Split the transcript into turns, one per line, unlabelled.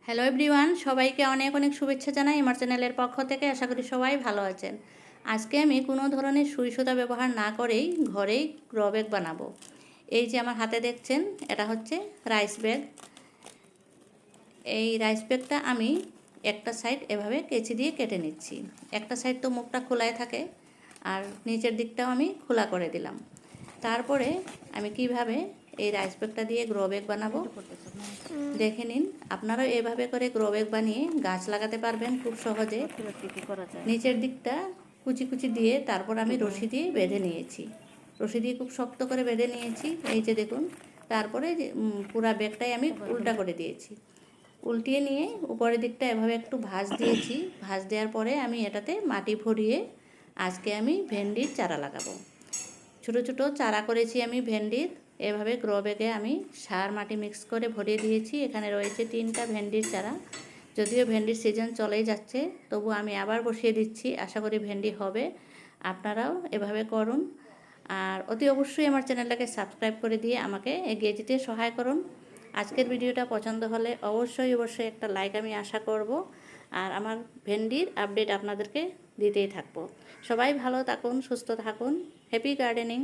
Hello everyone, সবাইকে অনেক অনেক শুভেচ্ছা জানাই আমার চ্যানেলের পক্ষ থেকে। আশা করি সবাই ভালো আছেন। আজকে আমি কোনো ধরনের সুই সুতা ব্যবহার না করেই ঘরেই গ্রো ব্যাগ বানাবো। এই যে আমার হাতে দেখছেন, এটা হচ্ছে রাইস ব্যাগ। এই রাইস ব্যাগটা আমি একটা সাইড এভাবে কেচি দিয়ে কেটে নিচ্ছি। একটা সাইড তো মুখটা খোলাই থাকে, আর নিচের দিকটাও আমি খোলা করে দিলাম। তারপরে আমি কিভাবে এই রাইস ব্যাগটা দিয়ে গ্রো ব্যাগ বানাবো দেখে নিন। আপনারাও এভাবে করে গ্রো ব্যাগ বানিয়ে গাছ লাগাতে পারবেন খুব সহজে। নিচের দিকটা কুচি কুচি দিয়ে তারপর আমি রশি দিয়ে বেঁধে নিয়েছি। রশি দিয়ে খুব শক্ত করে বেঁধে নিয়েছি, এই যে দেখুন। তারপরে পুরা ব্যাগটাই আমি উল্টা করে দিয়েছি। উল্টিয়ে নিয়ে উপরের দিকটা এভাবে একটু ভাঁজ দিয়েছি। ভাঁজ দেওয়ার পরে আমি এটাতে মাটি ভরিয়ে আজকে আমি ভেন্ডির চারা লাগাবো। ছোটো ছোটো চারা করেছি আমি ভেন্ডির। এভাবে গ্রো ব্যাগে আমি সার মাটি মিক্স করে ভরিয়ে দিয়েছি। এখানে রয়েছে 3টা ভেন্ডির চারা। যদিও ভেন্ডির সিজন চলেই যাচ্ছে, তবু আমি আবার বসিয়ে দিচ্ছি। আশা করি ভেন্ডি হবে। আপনারাও এভাবে করুন, আর অতি অবশ্যই আমার চ্যানেলটাকে সাবস্ক্রাইব করে দিয়ে আমাকে এগিয়ে যেতে সহায় করুন। আজকের ভিডিওটা পছন্দ হলে অবশ্যই একটা লাইক আমি আশা করব, আর আমার ভেন্ডির আপডেট আপনাদেরকে দিতেই থাকবো। সবাই ভালো থাকুন, সুস্থ থাকুন। Happy gardening.